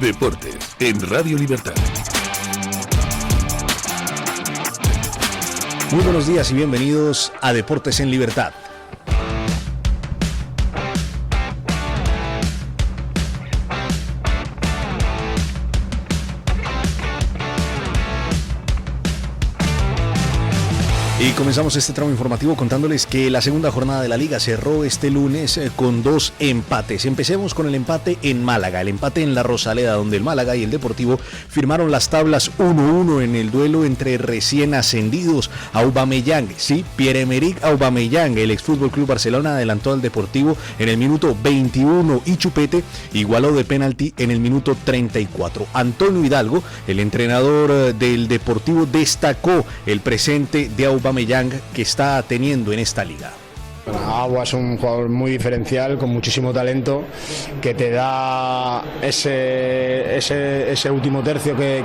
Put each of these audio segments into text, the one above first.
Deportes en Radio Libertad. Muy buenos días y bienvenidos a Deportes en Libertad. Y comenzamos este tramo informativo contándoles que la segunda jornada de la Liga cerró este lunes con 2 empates. Empecemos con el empate en Málaga, el empate en La Rosaleda, donde el Málaga y el Deportivo firmaron las tablas 1-1 en el duelo entre recién ascendidos. Aubameyang, sí, Pierre-Emerick Aubameyang, el ex Fútbol Club Barcelona, adelantó al Deportivo en el minuto 21 y Chupete igualó de penalti en el minuto 34. Antonio Hidalgo, el entrenador del Deportivo, destacó el presente de Aubameyang que está teniendo en esta liga. Agua es un jugador muy diferencial, con muchísimo talento, que te da ese último tercio que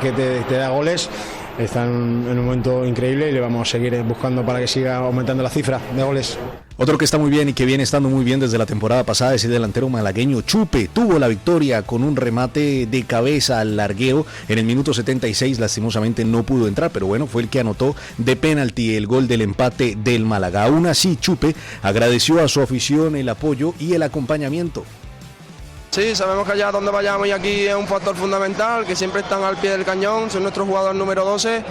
te da goles. Está en un momento increíble y le vamos a seguir buscando para que siga aumentando la cifra de goles. Otro que está muy bien y que viene estando muy bien desde la temporada pasada es el delantero malagueño Chupe. Tuvo la victoria con un remate de cabeza al larguero en el minuto 76. Lastimosamente no pudo entrar, pero bueno, fue el que anotó de penalti el gol del empate del Málaga. Aún así, Chupe agradeció a su afición el apoyo y el acompañamiento. Sí, sabemos que allá donde vayamos y aquí es un factor fundamental, que siempre están al pie del cañón, son nuestro jugador número 12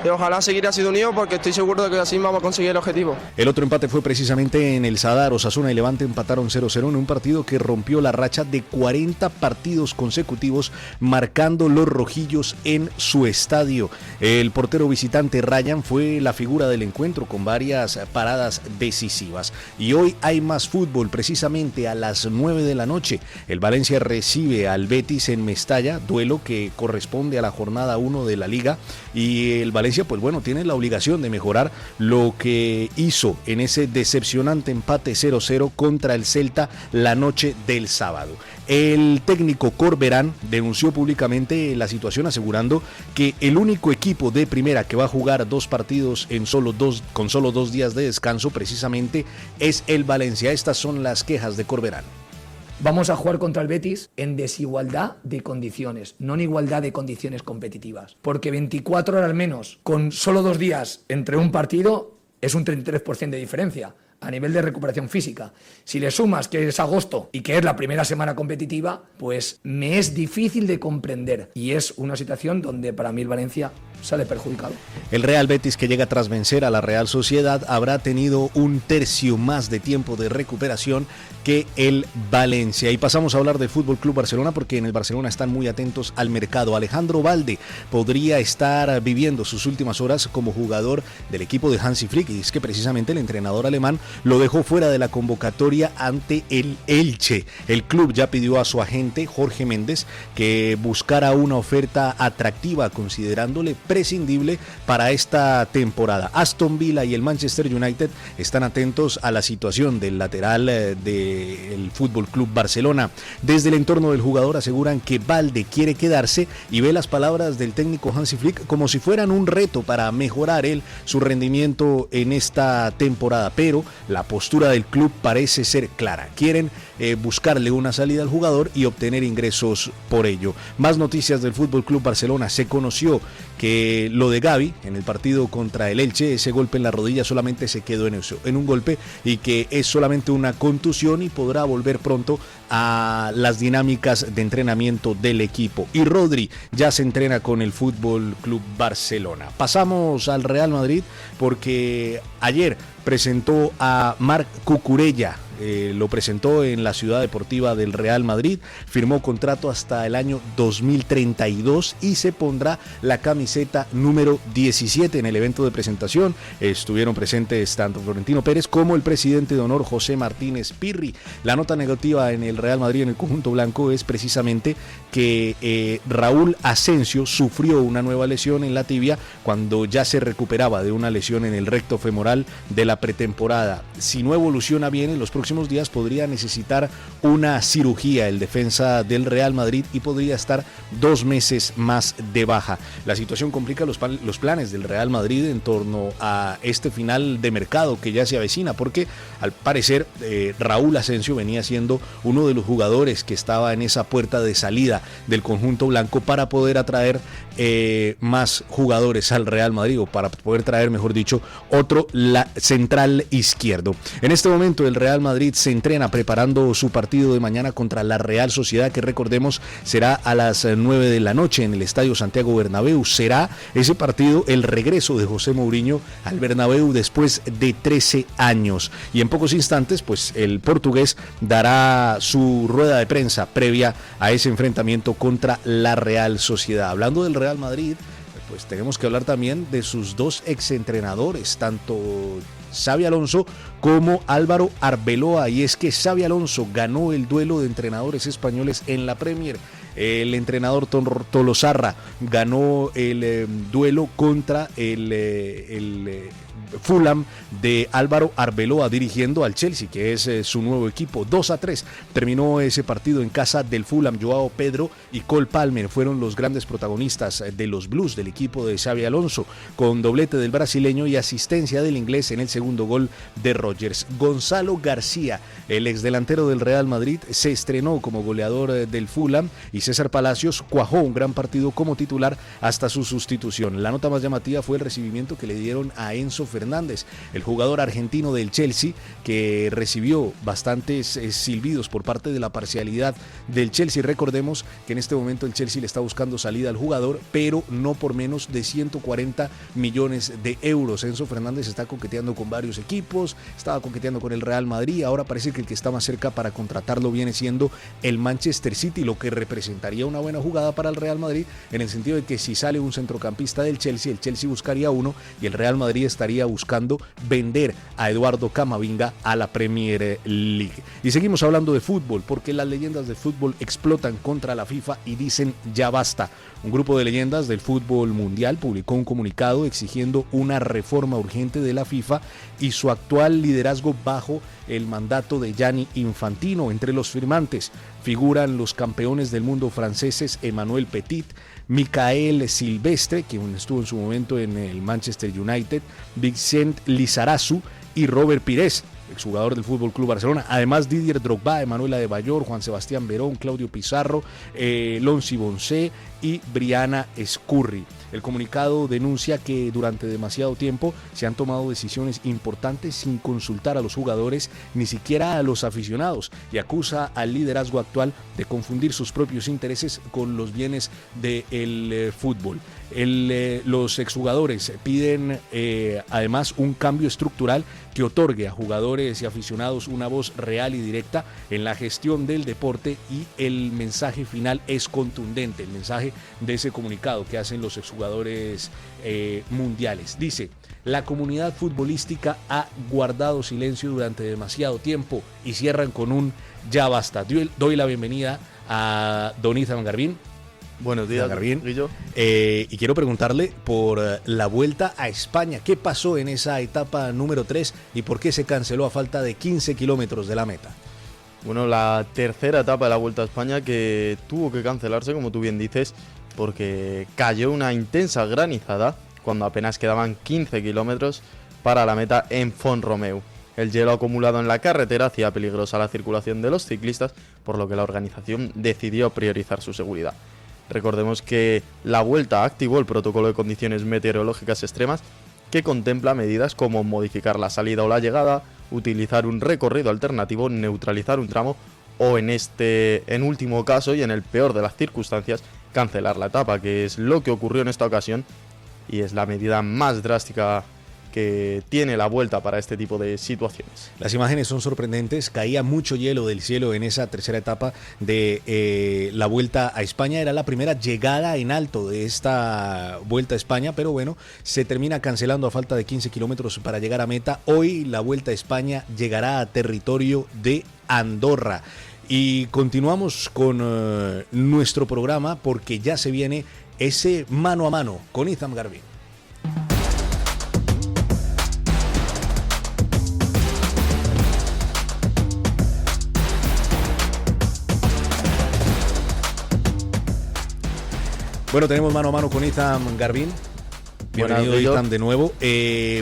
y ojalá seguir así de unidos porque estoy seguro de que así vamos a conseguir el objetivo. El otro empate fue precisamente en el Sadar. Osasuna y Levante empataron 0-0 en un partido que rompió la racha de 40 partidos consecutivos marcando los rojillos en su estadio. El portero visitante Ryan fue la figura del encuentro con varias paradas decisivas. Y hoy hay más fútbol, precisamente a las 9 de la noche. El Valencia recibe al Betis en Mestalla, duelo que corresponde a la jornada 1 de la Liga, y el Valencia pues bueno, tiene la obligación de mejorar lo que hizo en ese decepcionante empate 0-0 contra el Celta la noche del sábado. El técnico Corberán denunció públicamente la situación, asegurando que el único equipo de primera que va a jugar 2 partidos con solo 2 días de descanso precisamente es el Valencia. Estas son las quejas de Corberán. Vamos a jugar contra el Betis en desigualdad de condiciones, no en igualdad de condiciones competitivas. Porque 24 horas menos, con solo 2 días entre un partido, es un 33% de diferencia a nivel de recuperación física. Si le sumas que es agosto y que es la primera semana competitiva, pues me es difícil de comprender. Y es una situación donde para mí el Valencia sale perjudicado. El Real Betis, que llega tras vencer a la Real Sociedad, habrá tenido un tercio más de tiempo de recuperación que el Valencia. Y pasamos a hablar del Fútbol Club Barcelona, porque en el Barcelona están muy atentos al mercado. Alejandro Balde podría estar viviendo sus últimas horas como jugador del equipo de Hansi Flick, y es que precisamente el entrenador alemán lo dejó fuera de la convocatoria ante el Elche. El club ya pidió a su agente Jorge Méndez que buscara una oferta atractiva, considerándole prescindible para esta temporada. Aston Villa y el Manchester United están atentos a la situación del lateral del Fútbol Club Barcelona. Desde el entorno del jugador aseguran que Balde quiere quedarse y ve las palabras del técnico Hansi Flick como si fueran un reto para mejorar su rendimiento en esta temporada, pero la postura del club parece ser clara. Quieren buscarle una salida al jugador y obtener ingresos por ello. Más noticias del Fútbol Club Barcelona. Se conoció que lo de Gavi en el partido contra el Elche, ese golpe en la rodilla solamente se quedó en un golpe y que es solamente una contusión y podrá volver pronto a las dinámicas de entrenamiento del equipo. Y Rodri ya se entrena con el Fútbol Club Barcelona. Pasamos al Real Madrid porque ayer presentó a Marc Cucurella. Lo presentó en la Ciudad Deportiva del Real Madrid, firmó contrato hasta el año 2032 y se pondrá la camiseta número 17 en el evento de presentación. Estuvieron presentes tanto Florentino Pérez como el presidente de honor José Martínez Pirri. La nota negativa en el Real Madrid, en el conjunto blanco, es precisamente que Raúl Asensio sufrió una nueva lesión en la tibia cuando ya se recuperaba de una lesión en el recto femoral de la la pretemporada. Si no evoluciona bien en los próximos días, podría necesitar una cirugía el defensa del Real Madrid y podría estar 2 meses más de baja. La situación complica los planes del Real Madrid en torno a este final de mercado que ya se avecina, porque al parecer Raúl Asensio venía siendo uno de los jugadores que estaba en esa puerta de salida del conjunto blanco para poder atraer más jugadores al Real Madrid, o para poder traer, mejor dicho, otro central izquierdo. En este momento el Real Madrid se entrena preparando su partido de mañana contra la Real Sociedad, que recordemos será a las 9 de la noche en el Estadio Santiago Bernabéu. Será ese partido el regreso de José Mourinho al Bernabéu después de 13 años. Y en pocos instantes, pues el portugués dará su rueda de prensa previa a ese enfrentamiento contra la Real Sociedad. Hablando del Real Madrid, pues tenemos que hablar también de sus 2 exentrenadores, tanto Xabi Alonso como Álvaro Arbeloa, y es que Xabi Alonso ganó el duelo de entrenadores españoles en la Premier. El entrenador Tolosarra ganó el duelo contra el Fulham de Álvaro Arbeloa dirigiendo al Chelsea, que es su nuevo equipo. 2-3 terminó ese partido en casa del Fulham. Joao Pedro y Cole Palmer fueron los grandes protagonistas de los Blues del equipo de Xabi Alonso, con doblete del brasileño y asistencia del inglés en el segundo gol de Rodgers. Gonzalo García, el exdelantero del Real Madrid, se estrenó como goleador del Fulham, y César Palacios cuajó un gran partido como titular hasta su sustitución. La nota más llamativa fue el recibimiento que le dieron a Enzo Fernández, el jugador argentino del Chelsea, que recibió bastantes silbidos por parte de la parcialidad del Chelsea. Recordemos que en este momento el Chelsea le está buscando salida al jugador, pero no por menos de 140 millones de euros. Enzo Fernández está coqueteando con varios equipos, estaba coqueteando con el Real Madrid, ahora parece que el que está más cerca para contratarlo viene siendo el Manchester City, lo que representaría una buena jugada para el Real Madrid, en el sentido de que si sale un centrocampista del Chelsea, el Chelsea buscaría uno y el Real Madrid estaría buscando vender a Eduardo Camavinga a la Premier League. Y seguimos hablando de fútbol, porque las leyendas del fútbol explotan contra la FIFA y dicen ya basta. Un grupo de leyendas del fútbol mundial publicó un comunicado exigiendo una reforma urgente de la FIFA y su actual liderazgo bajo el mandato de Gianni Infantino. Entre los firmantes figuran los campeones del mundo franceses Emmanuel Petit, Michael Silvestre, quien estuvo en su momento en el Manchester United, Vicent Lizarazu y Robert Pires, exjugador del Fútbol Club Barcelona. Además, Didier Drogba, Emanuel Adebayor, Juan Sebastián Verón, Claudio Pizarro, Lonzi Boncé y Briana Escurri. El comunicado denuncia que durante demasiado tiempo se han tomado decisiones importantes sin consultar a los jugadores ni siquiera a los aficionados, y acusa al liderazgo actual de confundir sus propios intereses con los bienes del fútbol. Los exjugadores piden además un cambio estructural que otorgue a jugadores y aficionados una voz real y directa en la gestión del deporte, y el mensaje final es contundente, el mensaje de ese comunicado que hacen los exjugadores mundiales. Dice: la comunidad futbolística ha guardado silencio durante demasiado tiempo, y cierran con un ya basta. Doy la bienvenida a don Izan Garbín. Buenos días, Guillo. Y quiero preguntarle por la Vuelta a España. ¿Qué pasó en esa etapa número 3 y por qué se canceló a falta de 15 kilómetros de la meta? Bueno, la tercera etapa de la Vuelta a España, que tuvo que cancelarse, como tú bien dices, porque cayó una intensa granizada cuando apenas quedaban 15 kilómetros para la meta en Font-Romeu. El hielo acumulado en la carretera hacía peligrosa la circulación de los ciclistas, por lo que la organización decidió priorizar su seguridad. Recordemos que la Vuelta activó el protocolo de condiciones meteorológicas extremas, que contempla medidas como modificar la salida o la llegada, utilizar un recorrido alternativo, neutralizar un tramo o, en último caso y en el peor de las circunstancias, cancelar la etapa, que es lo que ocurrió en esta ocasión y es la medida más drástica que tiene la Vuelta para este tipo de situaciones. Las imágenes son sorprendentes, caía mucho hielo del cielo en esa tercera etapa de la Vuelta a España. Era la primera llegada en alto de esta Vuelta a España, pero bueno, se termina cancelando a falta de 15 kilómetros para llegar a meta. Hoy la Vuelta a España llegará a territorio de Andorra. Y continuamos con nuestro programa, porque ya se viene ese mano a mano con Izan Garbín. Bueno, tenemos mano a mano con Ethan Garbin. Bienvenido, Ethan, de nuevo.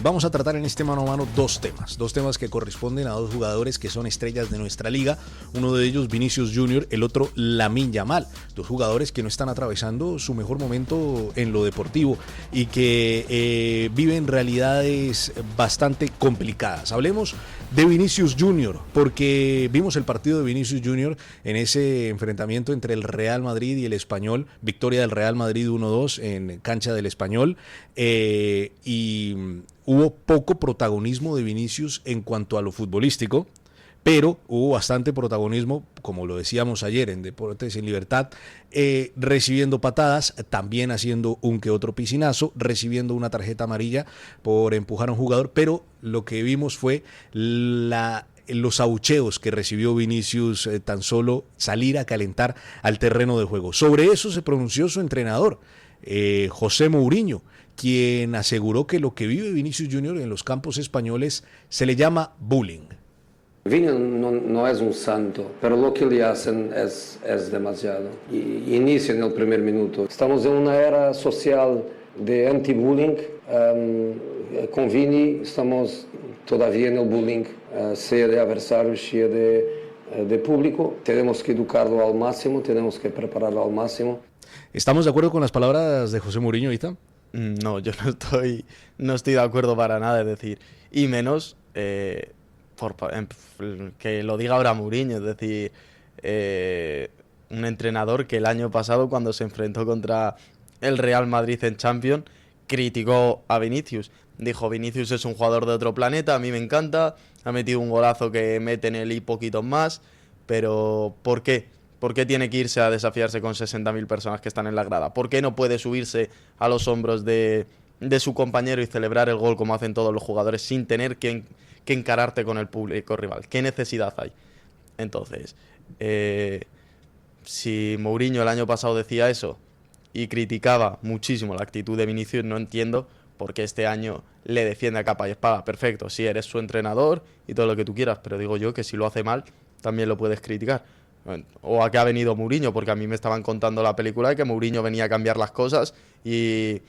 Vamos a tratar en este mano a mano dos temas que corresponden a dos jugadores que son estrellas de nuestra liga. Uno de ellos Vinicius Junior, el otro Lamine Yamal. Dos jugadores que no están atravesando su mejor momento en lo deportivo y que viven realidades bastante complicadas. Hablemos de Vinicius Junior, porque vimos el partido de Vinicius Junior en ese enfrentamiento entre el Real Madrid y el Español. Victoria del Real Madrid 1-2 en cancha del Español. Y hubo poco protagonismo de Vinicius en cuanto a lo futbolístico, pero hubo bastante protagonismo, como lo decíamos ayer en Deportes en Libertad, recibiendo patadas, también haciendo un que otro piscinazo, recibiendo una tarjeta amarilla por empujar a un jugador, pero lo que vimos fue los abucheos que recibió Vinicius tan solo salir a calentar al terreno de juego. Sobre eso se pronunció su entrenador, José Mourinho, quien aseguró que lo que vive Vinicius Junior en los campos españoles se le llama bullying. Vini no es un santo, pero lo que le hacen es demasiado. Inicia en el primer minuto. Estamos en una era social de anti-bullying. Con Vini estamos todavía en el bullying, sea de adversarios, sea de público. Tenemos que educarlo al máximo, tenemos que prepararlo al máximo. ¿Estamos de acuerdo con las palabras de José Mourinho, Ethan? No, yo no estoy de acuerdo para nada, es decir, y menos que lo diga ahora Mourinho, es decir, un entrenador que el año pasado, cuando se enfrentó contra el Real Madrid en Champions, criticó a Vinicius. Dijo: Vinicius es un jugador de otro planeta, a mí me encanta, ha metido un golazo que mete en él y poquitos más, pero ¿por qué? ¿Por qué tiene que irse a desafiarse con 60.000 personas que están en la grada? ¿Por qué no puede subirse a los hombros de su compañero y celebrar el gol como hacen todos los jugadores sin tener que encararte con el público rival? ¿Qué necesidad hay? Entonces, si Mourinho el año pasado decía eso y criticaba muchísimo la actitud de Vinicius, no entiendo por qué este año le defiende a capa y espada. Perfecto, sí, eres su entrenador y todo lo que tú quieras, pero digo yo que si lo hace mal, también lo puedes criticar. O a qué ha venido Mourinho, porque a mí me estaban contando la película de que Mourinho venía a cambiar las cosas y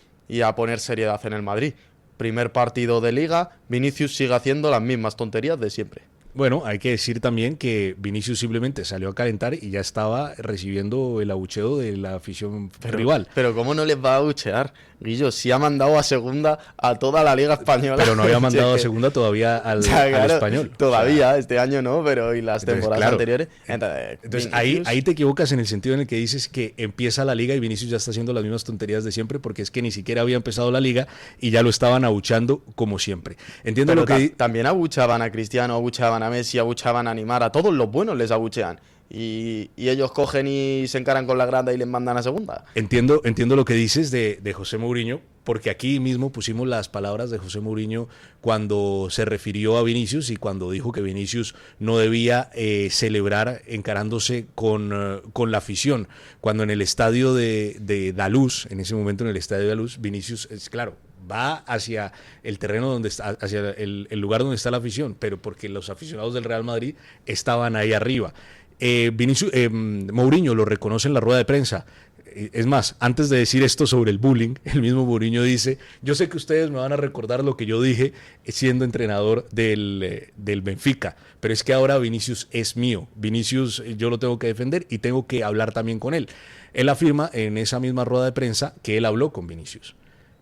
a poner seriedad en el Madrid. Primer partido de Liga, Vinicius sigue haciendo las mismas tonterías de siempre. Bueno, hay que decir también que Vinicius simplemente salió a calentar y ya estaba recibiendo el abucheo de la afición rival. Pero ¿cómo no les va a abuchear? Guillo, si ha mandado a segunda a toda la Liga Española. Pero no había mandado a segunda todavía al Español. Todavía, o sea, este año no, pero y las temporadas anteriores. Entonces ahí te equivocas en el sentido en el que dices que empieza la Liga y Vinicius ya está haciendo las mismas tonterías de siempre, porque es que ni siquiera había empezado la Liga y ya lo estaban abuchando como siempre. Entiendo pero lo que... También abuchaban a Cristiano, abuchaban a Messi, abuchaban a Neymar, a todos los buenos les abuchean. Y ellos cogen y se encaran con la grada y les mandan a segunda. Entiendo lo que dices de José Mourinho, porque aquí mismo pusimos las palabras de José Mourinho cuando se refirió a Vinicius y cuando dijo que Vinicius no debía celebrar encarándose con la afición. Cuando en el estadio de Daluz, en ese momento en el estadio de Daluz, Vinicius, es claro, va hacia el terreno donde está, hacia el lugar donde está la afición, pero porque los aficionados del Real Madrid estaban ahí arriba. Mourinho lo reconoce en la rueda de prensa. Es más, antes de decir esto sobre el bullying, el mismo Mourinho dice: yo sé que ustedes me van a recordar lo que yo dije siendo entrenador del Benfica, pero es que ahora Vinicius es mío. Vinicius yo lo tengo que defender y tengo que hablar también con él. Él afirma en esa misma rueda de prensa que él habló con Vinicius,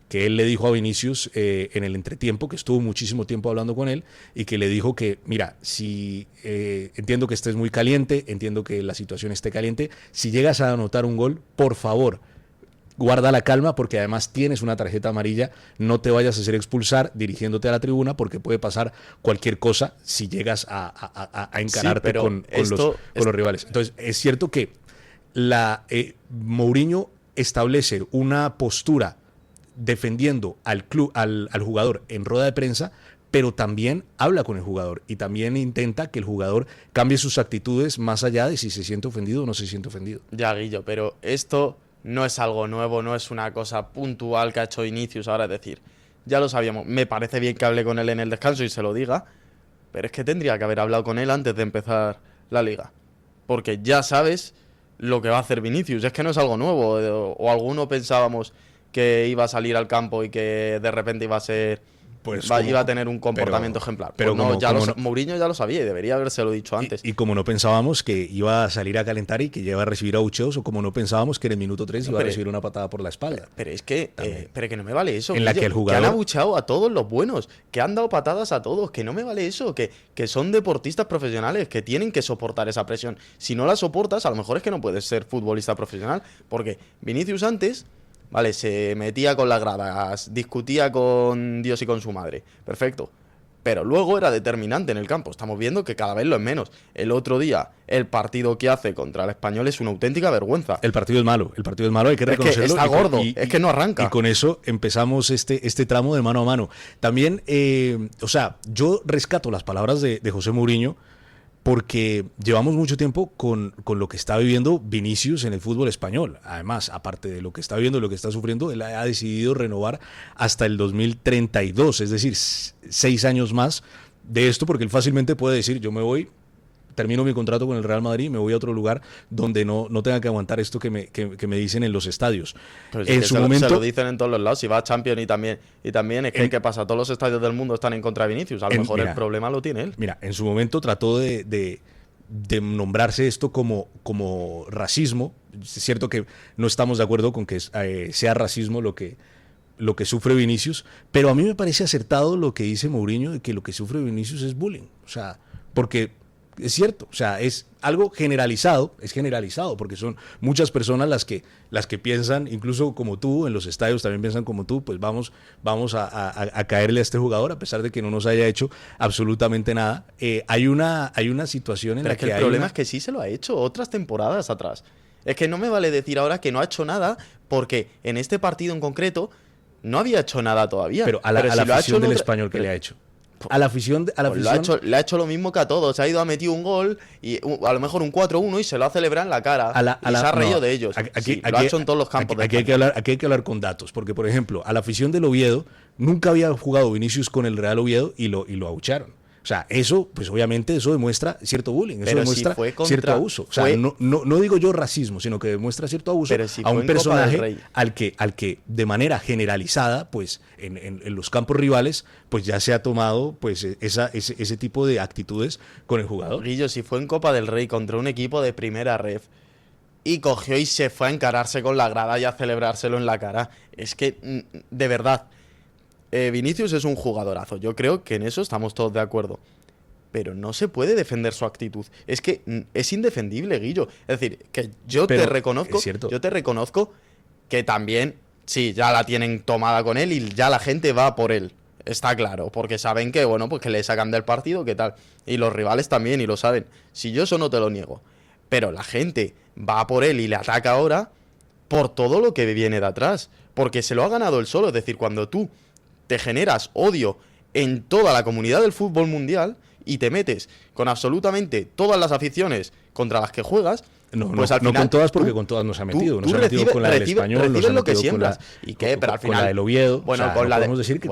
que él le dijo a Vinicius en el entretiempo, que estuvo muchísimo tiempo hablando con él, y que le dijo que, mira, si entiendo que estés muy caliente, entiendo que la situación esté caliente, si llegas a anotar un gol, por favor, guarda la calma, porque además tienes una tarjeta amarilla, no te vayas a hacer expulsar dirigiéndote a la tribuna, porque puede pasar cualquier cosa si llegas a encararte con los rivales. Entonces, es cierto que Mourinho establece una postura defendiendo al jugador en rueda de prensa, pero también habla con el jugador y también intenta que el jugador cambie sus actitudes más allá de si se siente ofendido o no se siente ofendido. Ya, Guillo, pero esto no es algo nuevo, no es una cosa puntual que ha hecho Vinicius ahora, es decir, ya lo sabíamos. Me parece bien que hable con él en el descanso y se lo diga, pero es que tendría que haber hablado con él antes de empezar la Liga, porque ya sabes lo que va a hacer Vinicius. Es que no es algo nuevo. O alguno pensábamos que iba a salir al campo y que de repente iba a ser... Pues iba a tener un comportamiento ejemplar. Pero pues no, Mourinho ya lo sabía y debería habérselo dicho antes. Y como no pensábamos que iba a salir a calentar y que iba a recibir abucheos, o como no pensábamos que en el minuto 3 iba a recibir una patada por la espalda. Pero es que, pero que no me vale eso. En la que el jugador... Que han abucheado a todos los buenos, que han dado patadas a todos, que no me vale eso, que son deportistas profesionales, que tienen que soportar esa presión. Si no la soportas, a lo mejor es que no puedes ser futbolista profesional, porque Vinicius antes... Vale, se metía con las gradas, discutía con Dios y con su madre. Perfecto. Pero luego era determinante en el campo. Estamos viendo que cada vez lo es menos. El otro día, el partido que hace contra el Español es una auténtica vergüenza. El partido es malo, hay que reconocerlo. Es que está gordo, es que no arranca. Y con eso empezamos este tramo de mano a mano. También, yo rescato las palabras de José Mourinho, porque llevamos mucho tiempo con lo que está viviendo Vinicius en el fútbol español. Además, aparte de lo que está viviendo, lo que está sufriendo, él ha decidido renovar hasta el 2032, es decir, 6 años más de esto, porque él fácilmente puede decir, yo me voy, termino mi contrato con el Real Madrid y me voy a otro lugar donde no tenga que aguantar esto que me dicen en los estadios. Pero en su momento se lo dicen en todos los lados. Si va a Champions y también es que ¿qué pasa? Todos los estadios del mundo están en contra de Vinicius. A lo mejor el problema lo tiene él. Mira, en su momento trató de nombrarse esto como racismo. Es cierto que no estamos de acuerdo con que sea racismo lo que sufre Vinicius, pero a mí me parece acertado lo que dice Mourinho de que lo que sufre Vinicius es bullying. O sea, porque es cierto, o sea, es algo generalizado, porque son muchas personas las que piensan, incluso como tú, en los estadios también piensan como tú, pues vamos a caerle a este jugador, a pesar de que no nos haya hecho absolutamente nada. Hay una situación en la que el problema es que sí se lo ha hecho otras temporadas atrás. Es que no me vale decir ahora que no ha hecho nada, porque en este partido en concreto no había hecho nada todavía. Pero a la afición del Español, ¿qué le ha hecho? A la afición... Le ha hecho lo mismo que a todos. Se ha ido a meter un gol y a lo mejor un 4-1 y se lo ha celebrado en la cara. Y se ha reído de ellos. Lo ha hecho en todos los campos. Aquí hay que hablar con datos. Porque, por ejemplo, a la afición del Oviedo nunca había jugado Vinicius con el Real Oviedo y lo abucharon. O sea, eso, pues obviamente eso demuestra cierto bullying, eso demuestra cierto abuso. O sea, no digo yo racismo, sino que demuestra cierto abuso a un personaje al que de manera generalizada, pues en los campos rivales, pues ya se ha tomado pues ese tipo de actitudes con el jugador. Guillo, si fue en Copa del Rey contra un equipo de primera ref y cogió y se fue a encararse con la grada y a celebrárselo en la cara, es que, de verdad... Vinicius es un jugadorazo, yo creo que en eso estamos todos de acuerdo, pero no se puede defender su actitud, es que es indefendible, Guillo, es decir, que yo te reconozco que también, sí, ya la tienen tomada con él y ya la gente va por él, está claro, porque saben que, bueno, pues que le sacan del partido, qué tal, y los rivales también, y lo saben, si yo eso no te lo niego, pero la gente va por él y le ataca ahora por todo lo que viene de atrás, porque se lo ha ganado él solo, es decir, cuando tú te generas odio en toda la comunidad del fútbol mundial y te metes con absolutamente todas las aficiones contra las que juegas, pues al final, no con todas, porque con todas nos ha metido. Nos ha metido con la del Español, nos ha lo que metido siembras. Pero al final, con la del Oviedo. Bueno, o sea, con la podemos decir que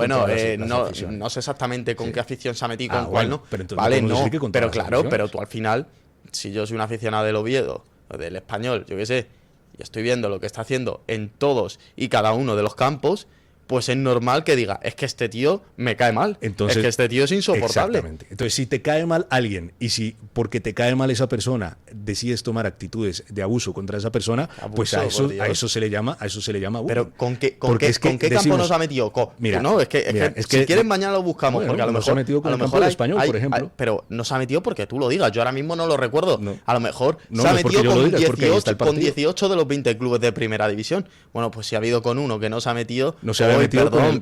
no sé exactamente con qué afición se ha metido y con cuál no. Pero entonces vale, decir que con pero todas las claro, aficiones. pero tú al final, si yo soy un aficionado del Oviedo o del Español, yo qué sé, y estoy viendo lo que está haciendo en todos y cada uno de los campos, pues es normal que diga, es que este tío me cae mal, entonces, es que este tío es insoportable. Exactamente. Entonces, si te cae mal alguien y si porque te cae mal esa persona decides tomar actitudes de abuso contra esa persona, pues a eso se le llama bullying. Pero ¿con qué campo nos ha metido? Mira, no, es que si quieres mañana lo buscamos, bueno, porque a lo mejor nos ha metido con el campo del Español, por ejemplo. Pero nos ha metido porque tú lo digas, yo ahora mismo no lo recuerdo. No. A lo mejor no, se ha no metido con 18 18 de los 20 clubes de primera división. Bueno, pues si ha habido con uno que no se ha metido, no se había metido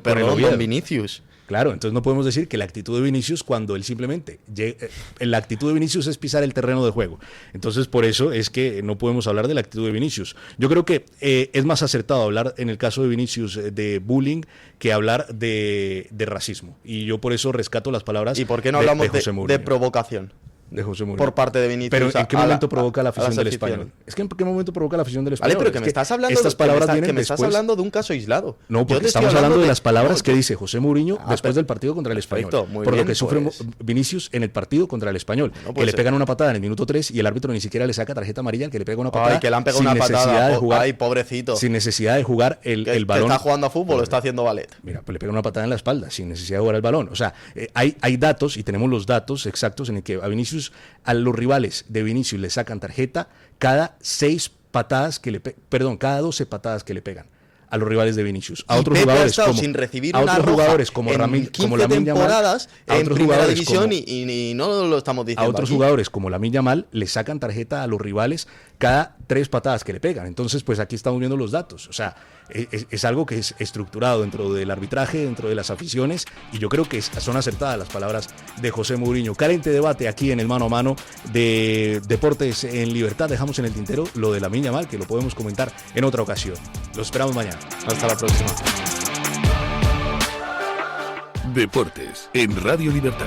perdón, don Vinicius. Claro, entonces no podemos decir que la actitud de Vinicius, cuando él simplemente la actitud de Vinicius es pisar el terreno de juego. Entonces por eso es que no podemos hablar de la actitud de Vinicius. Yo creo que es más acertado hablar en el caso de Vinicius de bullying que hablar de racismo. Y yo por eso rescato las palabras ¿Y por qué no hablamos de José Mourinho? de provocación? de José Mourinho. por parte de Vinicius. Pero ¿en qué momento provoca la afición las del aficiones. Español? Es que ¿en qué momento provoca la afición del Vale, Español? pero que Es me estás hablando estas palabras que vienen me estás después. hablando de un caso aislado. No, Yo porque te estoy estamos hablando de las palabras no, que dice José Mourinho Ah, después del partido contra el Español. perfecto, muy por lo bien, que sufre pues. Vinicius en el partido contra el Español. Bueno, que pues, le pegan una patada en el minuto 3 y el árbitro ni siquiera le saca tarjeta amarilla al que le pega una patada. Ay, que le han pegado sin una necesidad patada. de jugar, Ay, pobrecito. sin necesidad de jugar el Que balón. está jugando a fútbol o está haciendo ballet. Mira, pues le pega una patada en la espalda sin necesidad de jugar el balón. O sea, hay datos y tenemos los datos exactos en el que a los rivales de Vinicius le sacan tarjeta cada 6 patadas que cada 12 patadas que le pegan a los rivales de Vinicius. A Y otros Pepe ha jugadores estado como sin recibir a una otros roja jugadores como en Lamine 15 Yamal, temporadas a en otros primera jugadores división como- y no lo estamos diciendo a otros aquí. jugadores como Lamine Yamal le sacan tarjeta a los rivales cada 3 patadas que le pegan. Entonces, pues aquí estamos viendo los datos. O sea, es algo que es estructurado dentro del arbitraje, dentro de las aficiones, y yo creo que son acertadas las palabras de José Mourinho. Caliente debate aquí en el mano a mano de Deportes en Libertad. Dejamos en el tintero lo de Lamine Yamal, que lo podemos comentar en otra ocasión. Los esperamos mañana. Hasta la próxima. Deportes en Radio Libertad.